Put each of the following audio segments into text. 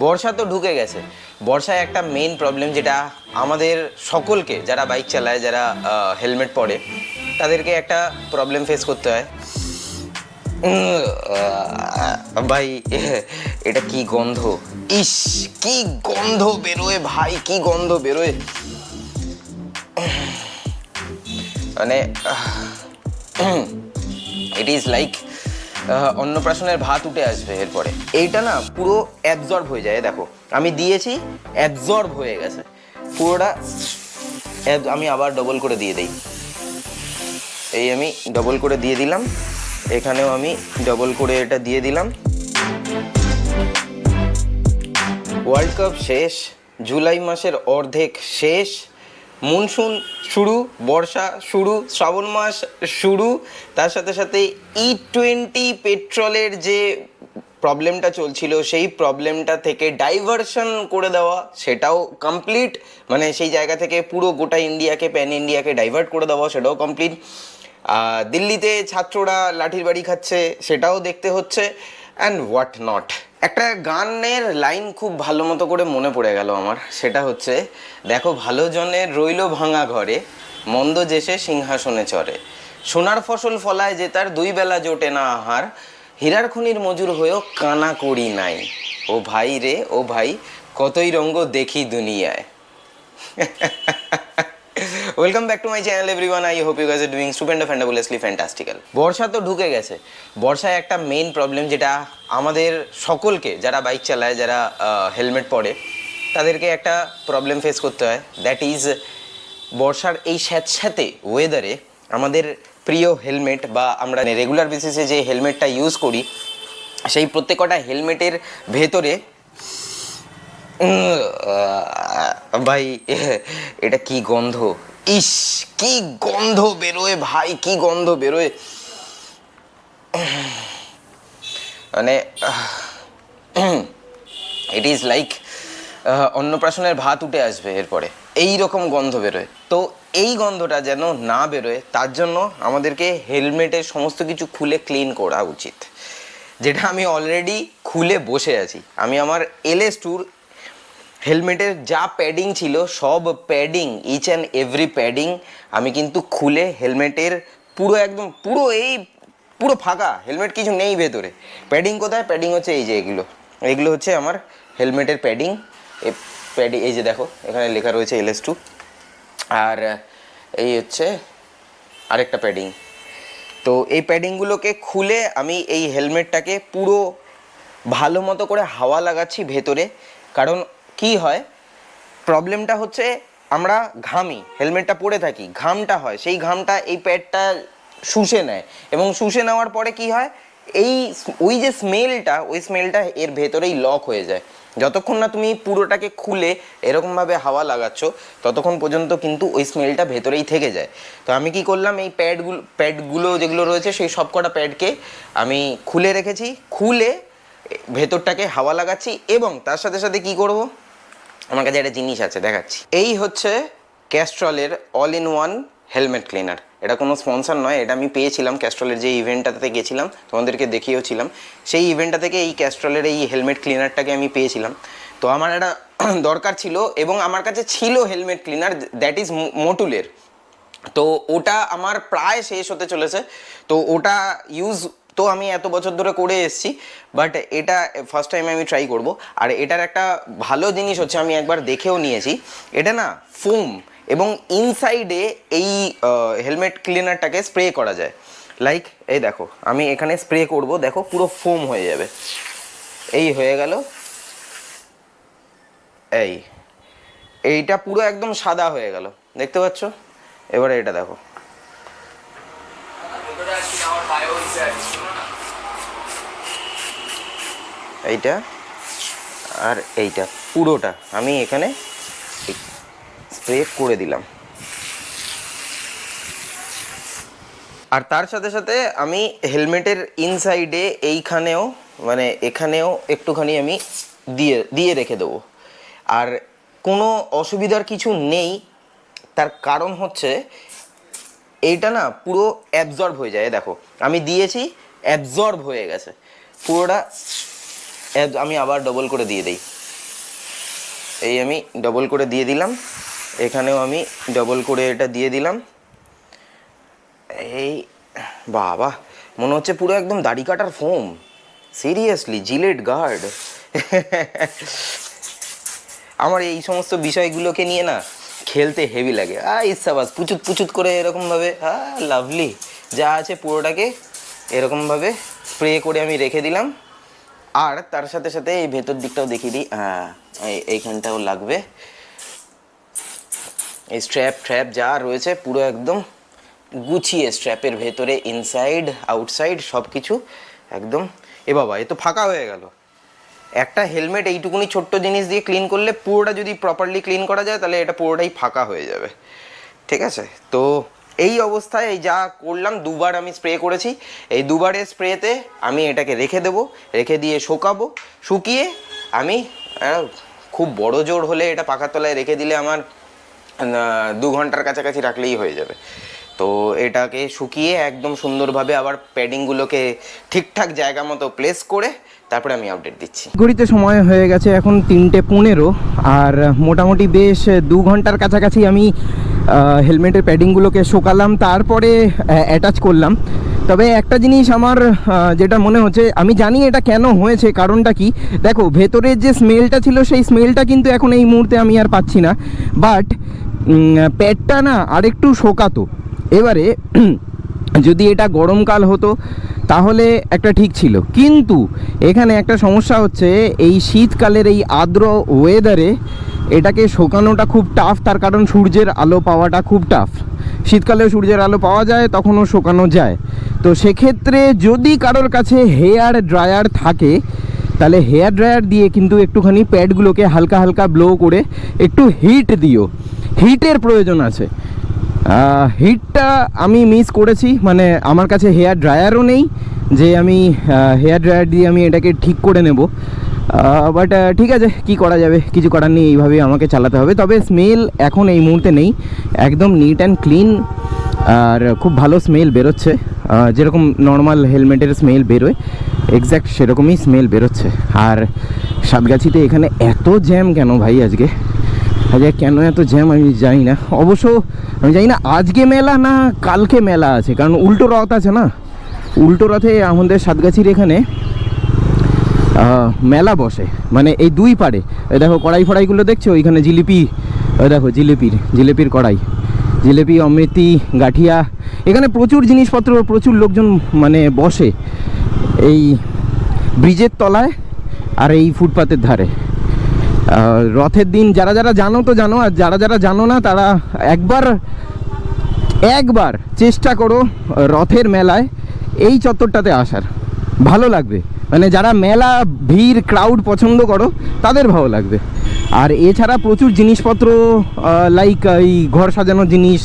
বর্ষা তো ঢুকে গেছে। বর্ষায় একটা মেইন প্রবলেম যেটা আমাদের সকলকে, যারা বাইক চালায়, যারা হেলমেট পরে, তাদেরকে একটা প্রবলেম ফেস করতে হয়। ভাই এটা কি গন্ধ! ইস, কি গন্ধ বেরোয় ভাই, কি গন্ধ বেরোয়! মানে ইট ইজ লাইক অন্নপ্রাশনের ভাত উঠে আসবে এরপরে। এইটা না পুরো অ্যাবজর্ব হয়ে যায়। দেখো আমি দিয়েছি, অ্যাবজর্ব হয়ে গেছে পুরোটা। আমি আবার ডবল করে দিয়ে দিই। এই আমি ডবল করে দিয়ে দিলাম, এখানেও আমি ডবল করে এটা দিয়ে দিলাম। ওয়ার্ল্ড কাপ শেষ, জুলাই মাসের অর্ধেক শেষ, মনসুন শুরু, বর্ষা শুরু, শ্রাবণ মাস শুরু, তার সাথে সাথে E20 পেট্রোলের যে প্রবলেমটা চলছিল সেই প্রবলেমটা থেকে ডাইভারশন করে দেওয়া সেটাও কমপ্লিট। মানে সেই জায়গা থেকে পুরো গোটা ইন্ডিয়াকে, প্যান ইন্ডিয়াকে ডাইভার্ট করে দেওয়া সেটাও কমপ্লিট। দিল্লিতে ছাত্ররা লাঠির বাড়ি খাচ্ছে সেটাও দেখতে হচ্ছে, অ্যান্ড হোয়াট নট। একটা গানের লাইন খুব ভালো মতো করে মনে পড়ে গেল আমার, সেটা হচ্ছে, দেখো ভালো জনের রইল ভাঙা ঘরে, মন্দ যেসে সিংহাসনে চড়ে, সোনার ফসল ফলায় যে তার দুই বেলা জোটে না আহার, হীরার খনির মজুর হয়েও কানা করি নাই, ও ভাই রে ও ভাই, কতই রঙ্গ দেখি দুনিয়ায়। Welcome back to my channel everyone, I hope you guys are doing stupendous fantabulously fantastical. বর্ষা তো ঢুকে গেছে। বর্ষায় একটা মেইন প্রবলেম যেটা আমাদের সকলকে, যারা বাইক চালায়, যারা হেলমেট পরে, তাদেরকে একটা প্রবলেম ফেস করতে হয়। দ্যাট ইজ বর্ষার এই স্যাঁতস্যাঁতে ওয়েদারে আমাদের প্রিয় হেলমেট, বা আমরা রেগুলার বেসিসে যে হেলমেটটা ইউজ করি, সেই প্রত্যেকটা হেলমেটের ভেতরে ভাই এটা কি গন্ধ! ইস, কি গন্ধ বেরোয় ভাই, কি গন্ধ বেরোয়! মানে ইট ইজ লাইক অন্নপ্রাশনের ভাত উঠে আসবে এরপরে, এই রকম গন্ধ বেরোয়। তো এই গন্ধটা যেন না বেরোয় তার জন্য আমাদেরকে হেলমেটের সমস্ত কিছু খুলে ক্লিন করা উচিত, যেটা আমি অলরেডি খুলে বসে আছি। আমি আমার LS2 হেলমেটের যা প্যাডিং ছিল, সব padding, each and every padding আমি কিন্তু খুলে হেলমেটের পুরো একদম পুরো ফাঁকা হেলমেট, কিছু নেই ভেতরে। প্যাডিং কোথায়? প্যাডিং হচ্ছে এই যে এগুলো হচ্ছে আমার হেলমেটের প্যাডিং। এই যে দেখো এখানে লেখা রয়েছে LS2, আর এই হচ্ছে আরেকটা প্যাডিং। তো এই প্যাডিংগুলোকে খুলে আমি এই হেলমেটটাকে পুরো ভালো মতো করে হাওয়া লাগাচ্ছি ভেতরে। কারণ কি হয়, প্রবলেমটা হচ্ছে আমরা ঘামি, হেলমেটটা পরে থাকি, ঘামটা হয়, সেই ঘামটা এই প্যাডটা শুষে নেয়, এবং শুষে নেওয়ার পরে কি হয়, ওই যে স্মেলটা, ওই স্মেলটা এর ভেতরেই লক হয়ে যায়। যতক্ষণ না তুমি পুরোটাকে খুলে এরকমভাবে হাওয়া লাগাচ্ছ, ততক্ষণ পর্যন্ত কিন্তু ওই স্মেলটা ভেতরেই থেকে যায়। তো আমি কি করলাম, এই প্যাডগুলো যেগুলো রয়েছে সেই সব কটা প্যাডকে আমি খুলে রেখেছি, খুলে ভেতরটাকে হাওয়া লাগাচ্ছি। এবং তার সাথে সাথে কি করব, আমার কাছে একটা জিনিস আছে, দেখাচ্ছি। এই হচ্ছে ক্যাস্ট্রলের all in one helmet cleaner. এটা কোনো স্পন্সর নয়, এটা আমি পেয়েছিলাম ক্যাস্ট্রলের যে ইভেন্টটাতে গেছিলাম, তোমাদেরকে দেখিয়েওছিলাম। সেই ইভেন্টটা থেকে এই ক্যাস্ট্রলের এই হেলমেট ক্লিনারটাকে আমি পেয়েছিলাম। তো আমার একটা দরকার ছিল, এবং আমার কাছে ছিল হেলমেট ক্লিনার, দ্যাট ইজ মোটুলের। তো ওটা আমার প্রায় শেষ হতে চলেছে। তো ওটা ইউজ তো আমি এত বছর ধরে করে এসেছি, বাট এটা ফার্স্ট টাইম আমি ট্রাই করব। আর এটার একটা ভালো জিনিস হচ্ছে, আমি একবার দেখেও নিয়েছি, এটা না ফোম, এবং ইনসাইডে এই হেলমেট ক্লিনারটাকে স্প্রে করা যায়। লাইক এই দেখো আমি এখানে স্প্রে করব, দেখো পুরো ফোম হয়ে যাবে। এই হয়ে গেল, এইটা পুরো একদম সাদা হয়ে গেল, দেখতে পাচ্ছ? এবারে এটা দেখো, এইটা আর এইটা পুরোটা আমি এখানে স্প্রে করে দিলাম। আর তার সাথে সাথে আমি হেলমেটের ইনসাইডে এইখানেও, মানে এখানেও একটুখানি আমি দিয়ে রেখে দেবো। আর কোনো অসুবিধার কিছু নেই, তার কারণ হচ্ছে এইটা না পুরো অ্যাবজর্ব হয়ে যায়। দেখো আমি দিয়েছি, অ্যাবজর্ব হয়ে গেছে পুরোটা। আমি আবার ডবল করে দিয়ে দিই। এই আমি ডবল করে দিয়ে দিলাম, এখানেও আমি ডবল করে এটা দিয়ে দিলাম। এই বাবা, মনে হচ্ছে পুরো একদম দাড়ি কাটার ফোম, সিরিয়াসলি জিলেট গার্ড। আমার এই সমস্ত বিষয়গুলোকে নিয়ে না খেলতে হেভি লাগে। ইচ্ছাবাস পুচুত পুচুত করে এরকমভাবে লাভলি যা আছে পুরোটাকে এরকমভাবে স্প্রে করে আমি রেখে দিলাম। আর তার সাথে সাথে এই ভেতর দিকটাও দেখিয়ে দিই, এইখানটাও লাগবে। এই স্ট্র্যাপ যা রয়েছে পুরো একদম গুছিয়ে স্ট্র্যাপের ভেতরে ইনসাইড আউটসাইড সব কিছু একদম। এ বাবা, এ তো ফাঁকা হয়ে গেল। একটা হেলমেট এইটুকুনি ছোট্ট জিনিস দিয়ে ক্লিন করলে, পুরোটা যদি প্রপারলি ক্লিন করা যায় তাহলে এটা পুরোটাই ফাঁকা হয়ে যাবে। ঠিক আছে, তো এই অবস্থায় এই যা করলাম, দুবার আমি স্প্রে করেছি, এই দুবারের স্প্রেতে আমি এটাকে রেখে দেবো, রেখে দিয়ে শুকাবো। শুকিয়ে আমি খুব বড় জোর হলে এটা পাখার তলায় রেখে দিলে আমার 2 ঘন্টার কাছাকাছি রাখলেই হয়ে যাবে। তো এটাকে শুকিয়ে একদম সুন্দরভাবে আবার প্যাডিংগুলোকে ঠিকঠাক জায়গা মতো প্লেস করে তারপরে আমি আপডেট দিচ্ছি। ঘড়িতে সময় হয়ে গেছে এখন 3:15, আর মোটামুটি বেশ 2 ঘন্টার কাছাকাছি আমি হেলমেটের প্যাডিংগুলোকে শুকালাম, তারপরে অ্যাটাচ করলাম। তবে একটা জিনিস আমার যেটা মনে হচ্ছে, আমি জানি এটা কেন হয়েছে, কারণটা কি, দেখো ভেতরের যে স্মেলটা ছিল সেই স্মেলটা কিন্তু এখন এই মুহূর্তে আমি আর পাচ্ছি না, বাট প্যাডটা না আরেকটু শোকাতো। এবারে যদি এটা গরমকাল হতো তাহলে একটা ঠিক ছিল, কিন্তু এখানে একটা সমস্যা হচ্ছে, এই শীতকালের এই আর্দ্র ওয়েদারে এটাকে শোকানোটা খুব টাফ, তার কারণ সূর্যের আলো পাওয়াটা খুব টাফ। শীতকালে সূর্যের আলো পাওয়া যায়, তখনও শোকানো যায়। তো সেক্ষেত্রে যদি কারোর কাছে হেয়ার ড্রায়ার থাকে তাহলে হেয়ার ড্রায়ার দিয়ে কিন্তু একটুখানি প্যাডগুলোকে হালকা হালকা ব্লো করে একটু হিট দিও, হিটের প্রয়োজন আছে। হিটটা আমি মিস করেছি, মানে আমার কাছে হেয়ার ড্রায়ারও নেই যে আমি হেয়ার ড্রায়ার দিয়ে আমি এটাকে ঠিক করে নেব। বাট ঠিক আছে, কি করা যাবে, কিছু করার নেই, এইভাবেই আমাকে চালাতে হবে। তবে স্মেল এখন এই মুহূর্তে নেই, একদম নিট অ্যান্ড ক্লিন, আর খুব ভালো স্মেল বেরোচ্ছে, যেরকম নর্মাল হেলমেটের স্মেল বেরোয় এক্স্যাক্ট সেরকমই স্মেল বেরোচ্ছে। আর সাতগাছিতে এখানে এত জ্যাম কেন ভাই আজকে কেন এত জ্যাম আমি জানি না। অবশ্য আমি জানি না আজকে মেলা না কালকে মেলা আছে, কারণ উল্টো রথ আছে না, উল্টো রথে আমাদের সাতগাছির এখানে মেলা বসে, মানে এই দুই পারে। দেখো কড়াই ফড়াইগুলো দেখছো, ওইখানে জিলিপি, দেখো জিলিপির কড়াই, জিলিপি, অমৃতি, গাঠিয়া, এখানে প্রচুর জিনিসপত্র, প্রচুর লোকজন মানে বসে এই ব্রিজের তলায় আর এই ফুটপাতের ধারে। রথের দিন যারা যারা জানো তো জানো, আর যারা যারা জানো না তারা একবার চেষ্টা করো রথের মেলায় এই চত্বরটাতে আসার, ভালো লাগবে। মানে যারা মেলা ভিড় ক্রাউড পছন্দ করো তাদের ভালো লাগবে। আর এছাড়া প্রচুর জিনিসপত্র, লাইক এই ঘর সাজানোর জিনিস,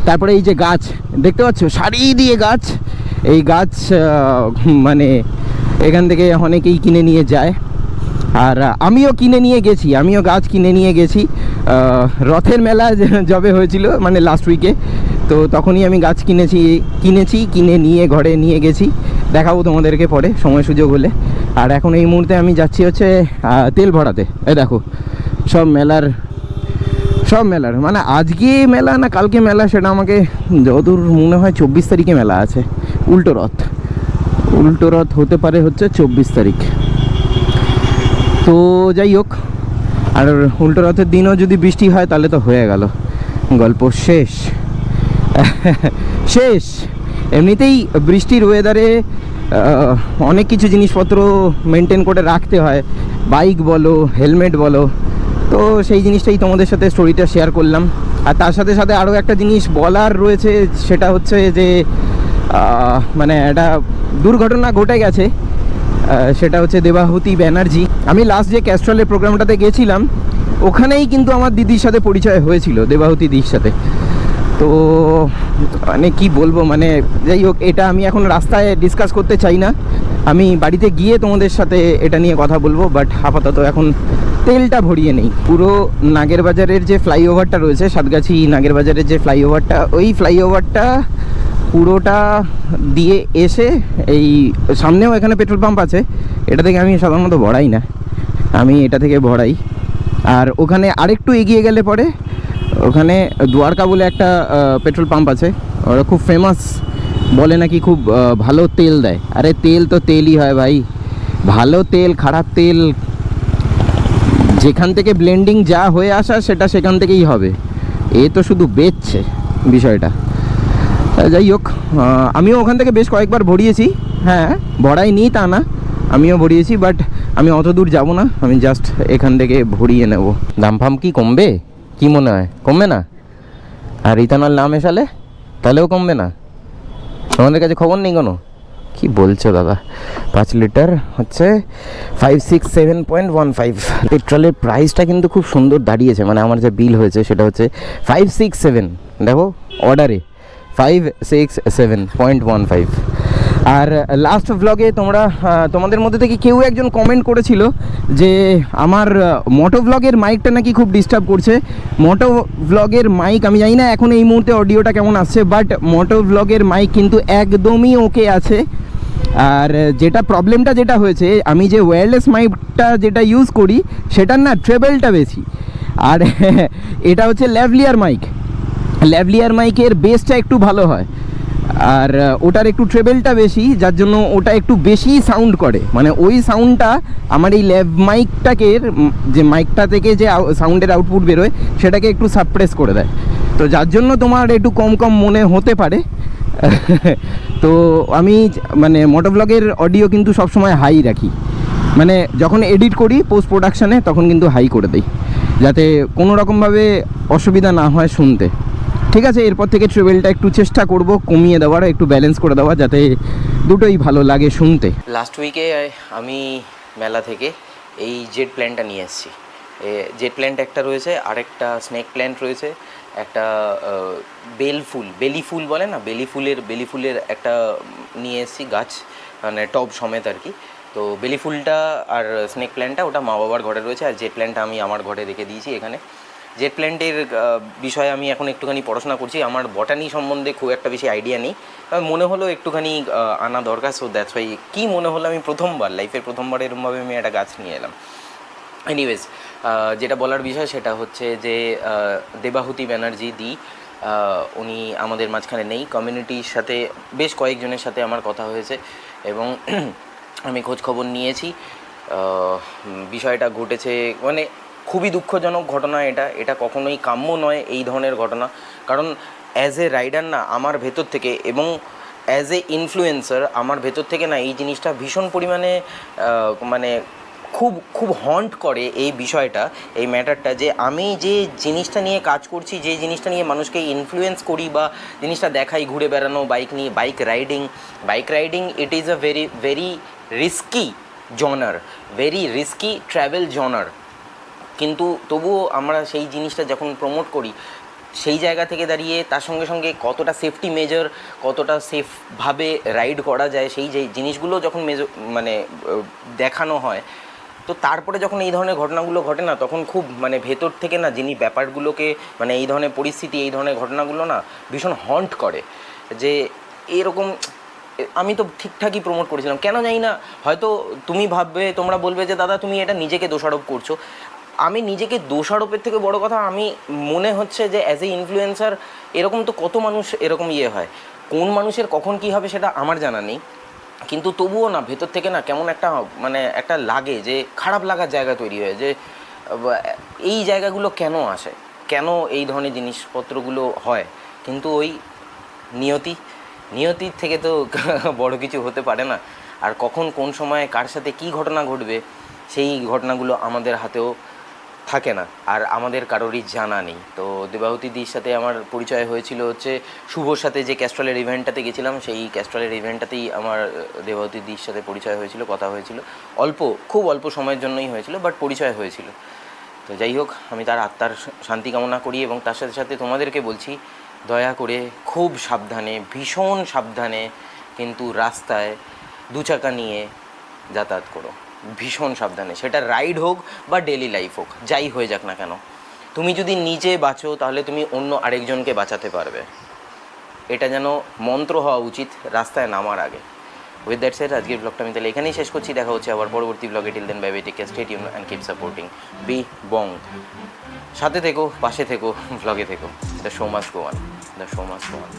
তারপরে এই যে গাছ দেখতে পাচ্ছ, সারি দিয়ে গাছ, এই গাছ মানে এখান থেকে অনেকেই কিনে নিয়ে যায়, আর আমিও কিনে নিয়ে গেছি, আমিও গাছ কিনে নিয়ে গেছি। রথের মেলা যবে হয়েছিল মানে লাস্ট উইকে, তো তখনই আমি গাছ কিনে নিয়ে ঘরে নিয়ে গেছি, দেখাবো তোমাদেরকে পরে সময় সুযোগ হলে। আর এখন এই মুহূর্তে আমি যাচ্ছি হচ্ছে তেল ভরাতে। দেখো সব মেলার মানে আজকে মেলা না কালকে মেলা সেটা আমাকে যতদূর মনে হয় 24 তারিখে মেলা আছে। উল্টো রথ হতে পারে হচ্ছে 24 তারিখ। তো যাই হোক, আর উল্টো রথের দিনও যদি বৃষ্টি হয় তাহলে তো হয়ে গেল, গল্প শেষ। এমনিতেই বৃষ্টির ওয়েদারে অনেক কিছু জিনিসপত্র মেনটেন করে রাখতে হয়, বাইক বলো হেলমেট বলো, তো সেই জিনিসটাই তোমাদের সাথে স্টোরিটা শেয়ার করলাম। আর তার সাথে সাথে আরও একটা জিনিস বলার রয়েছে, সেটা হচ্ছে যে মানে একটা দুর্ঘটনা ঘটে গেছে, সেটা হচ্ছে দেবাহুতি ব্যানার্জি। আমি লাস্ট যে ক্যাস্ট্রলের প্রোগ্রামটাতে গেছিলাম ওখানেই কিন্তু আমার দিদির সাথে পরিচয় হয়েছিল, দেবাহুতি দিদির সাথে। তো মানে কি বলবো, মানে যাই হোক, এটা আমি এখন রাস্তায় ডিসকাস করতে চাই না, আমি বাড়িতে গিয়ে তোমাদের সাথে এটা নিয়ে কথা বলবো। বাট আপাতত এখন তেলটা ভরিয়ে নেই। পুরো নাগের বাজারের যে ফ্লাইওভারটা রয়েছে, সাতগাছি নাগের বাজারের যে ফ্লাইওভারটা, ওই ফ্লাইওভারটা পুরোটা দিয়ে এসে এই সামনেও এখানে পেট্রোল পাম্প আছে, এটা থেকে আমি সাধারণত ভরাই না, আমি এটা থেকে ভরাই। আর ওখানে আরেকটু এগিয়ে গেলে পরে ওখানে দ্বারকা বলে একটা পেট্রোল পাম্প আছে, ওরা খুব ফেমাস, বলে নাকি খুব ভালো তেল দেয়। আরে তেল তো তেলই হয় ভাই, ভালো তেল খারাপ তেল যেখান থেকে ব্লেন্ডিং যা হয়ে আসা সেটা সেখান থেকেই হবে, এ তো শুধু বেচছে বিষয়টা। যাই হোক, আমিও ওখান থেকে বেশ কয়েকবার ভরিয়েছি, হ্যাঁ ভরাইনি তা না, আমিও ভরিয়েছি, বাট আমি অত দূর যাব না, আমি জাস্ট এখান থেকে ভরিয়ে নেব। দাম ফাম কি কমবে, কি মনে হয় কমবে না? আর ইথানল না মেশালে তাহলেও কমবে না? তোমাদের কাছে খবর নেই কোনো? কি বলছো দাদা? 5 লিটার হচ্ছে 567.15। পেট্রোলের প্রাইসটা কিন্তু খুব সুন্দর দাঁড়িয়েছে, মানে আমার যে বিল হয়েছে সেটা হচ্ছে 567, দেখো অর্ডারে 567.15। আর লাস্ট ভ্লগে তোমাদের মধ্যে থেকে কেউ একজন কমেন্ট করেছিল যে আমার মোটো ভ্লগের মাইকটা নাকি খুব ডিস্টার্ব করছে। মোটো ভ্লগের মাইক আমি জানি না এখন এই মুহূর্তে অডিওটা কেমন আসছে, বাট মোটো ভ্লগের মাইক কিন্তু একদমই ওকে আছে। আর প্রবলেমটা যেটা হয়েছে, আমি যে ওয়্যারলেস মাইকটা যেটা ইউজ করি সেটার না ট্রেবেলটা বেশি, আর এটা হচ্ছে ল্যাভলিয়ার মাইক। ল্যাভলিয়ার মাইকের বেসটা একটু ভালো হয়, আর ওটার একটু ট্রেবেলটা বেশি, যার জন্য ওটা একটু বেশি সাউন্ড করে, মানে ওই সাউন্ডটা আমার এই ল্যাভ মাইকটাকে, যে মাইকটা থেকে যে সাউন্ডের আউটপুট বেরোয় সেটাকে একটু সাপ্রেস করে দেয়। তো যার জন্য তোমার একটু কম কম মনে হতে পারে। তো আমি মানে মোটোব্লগের অডিও কিন্তু সবসময় হাই রাখি, মানে যখন এডিট করি পোস্ট প্রোডাকশানে তখন কিন্তু হাই করে দিই, যাতে কোনো রকমভাবে অসুবিধা না হয় শুনতে। ঠিক আছে, এরপর থেকে ট্রেভেলটা একটু চেষ্টা করব কমিয়ে দেওয়ার, একটু ব্যালেন্স করে দেওয়া, যাতে দুটোই ভালো লাগে শুনতে। লাস্ট উইকে আমি মেলা থেকে এই জেট প্ল্যান্টটা নিয়ে এসেছি। জেট প্ল্যান্ট একটা রয়েছে, আরেকটা স্নেক প্ল্যান্ট রয়েছে, একটা বেলি ফুল বলে না, বেলি ফুলের একটা নিয়ে এসেছি গাছ, মানে টব সমেত আর কি। তো বেলি ফুলটা আর স্নেক প্ল্যান্টটা ওটা মা বাবার ঘরে রয়েছে, আর জেট প্ল্যান্টটা আমি আমার ঘরে রেখে দিয়েছি এখানে। জেট প্ল্যান্টের বিষয়ে আমি এখন একটুখানি পড়াশোনা করছি, আমার বটানি সম্বন্ধে খুব একটা বেশি আইডিয়া নেই, মনে হলো একটুখানি আনা দরকার। সো দ্যাটস ওয়াই, কী মনে হলো, আমি লাইফের প্রথমবার এরকমভাবে আমি একটা গাছ নিয়ে এলাম। এনিওয়েজ, যেটা বলার বিষয় সেটা হচ্ছে যে দেবাহুতি ব্যানার্জি দি, উনি আমাদের মাঝখানে নেই। কমিউনিটির সাথে বেশ কয়েকজনের সাথে আমার কথা হয়েছে এবং আমি খোঁজ খবর নিয়েছি। বিষয়টা ঘটেছে, মানে খুবই দুঃখজনক ঘটনা। এটা কখনোই কাম্য নয় এই ধরনের ঘটনা, কারণ অ্যাজ এ রাইডার না আমার ভেতর থেকে, এবং অ্যাজ এ ইনফ্লুয়েন্সার আমার ভেতর থেকে না এই জিনিসটা ভীষণ পরিমাণে মানে খুব খুব হন্ট করে এই বিষয়টা, এই ম্যাটারটা, যে আমি যে জিনিসটা নিয়ে কাজ করছি, যে জিনিসটা নিয়ে মানুষকে ইনফ্লুয়েন্স করি বা জিনিসটা দেখাই, ঘুরে বেড়ানো, বাইক নিয়ে bike riding, it is a very very risky genre, very risky travel genre. কিন্তু তবুও আমরা সেই জিনিসটা যখন প্রমোট করি, সেই জায়গা থেকে দাঁড়িয়ে তার সঙ্গে সঙ্গে কতটা সেফটি মেজার, কতটা সেফভাবে রাইড করা যায়, সেই যে জিনিসগুলো যখন মানে দেখানো হয়, তো তারপরে যখন এই ধরনের ঘটনাগুলো ঘটে না, তখন খুব মানে ভেতর থেকে না যিনি ব্যাপারগুলোকে, মানে এই ধরনের পরিস্থিতি, এই ধরনের ঘটনাগুলো না ভীষণ হন্ট করে, যে এরকম আমি তো ঠিকঠাকই প্রমোট করেছিলাম, কেন জানি না। হয়তো তোমরা বলবে যে দাদা তুমি এটা নিজেকে দোষারোপ করছো। আমি নিজেকে দোষারোপের থেকে বড় কথা, আমি মনে হচ্ছে যে অ্যাজ এ ইনফ্লুয়েন্সার এরকম তো কত মানুষ এরকম হয়, কোন মানুষের কখন কী হবে সেটা আমার জানা নেই, কিন্তু তবুও না ভেতর থেকে না কেমন একটা মানে একটা লাগে, যে খারাপ লাগার জায়গা তৈরি হয়, যে এই জায়গাগুলো কেন আসে, কেন এই ধরনের জিনিসপত্রগুলো হয়। কিন্তু ওই নিয়তির থেকে তো বড় কিছু হতে পারে না। আর কখন কোন সময় কার সাথে কী ঘটনা ঘটবে, সেই ঘটনাগুলো আমাদের হাতেও থাকে না, আর আমাদের কারোরই জানা নেই। তো দেবাহুতিদির সাথে আমার পরিচয় হয়েছিল হচ্ছে শুভর সাথে, যে ক্যাস্ট্রলের ইভেন্টটাতে গেছিলাম, সেই ক্যাস্ট্রলের ইভেন্টটাতেই আমার দেবাহুতিদির সাথে পরিচয় হয়েছিল, কথা হয়েছিল, খুব অল্প সময়ের জন্যই হয়েছিল, বাট পরিচয় হয়েছিল। তো যাই হোক, আমি তার আত্মার শান্তি কামনা করি, এবং তার সাথে সাথে তোমাদেরকে বলছি, দয়া করে খুব সাবধানে, ভীষণ সাবধানে কিন্তু রাস্তায় দুচাকা নিয়ে যাতায়াত করো, ভীষণ সাবধানে, সেটা রাইড হোক বা ডেলি লাইফ হোক, যাই হয়ে যাক না কেন। তুমি যদি নিজে বাঁচো তাহলে তুমি অন্য আরেকজনকে বাঁচাতে পারবে, এটা যেন মন্ত্র হওয়া উচিত রাস্তায় নামার আগে। উইথ দ্যাট সেট আজকের ব্লগটা আমি তাহলে এখানেই শেষ করছি। দেখা হচ্ছে আবার পরবর্তী ব্লগে। Till then bye bye, take care, stay tuned and keep supporting B Bong. সাথে থেকো, পাশে থেকো, ব্লগে থেকো। The show must go on, the show must go on.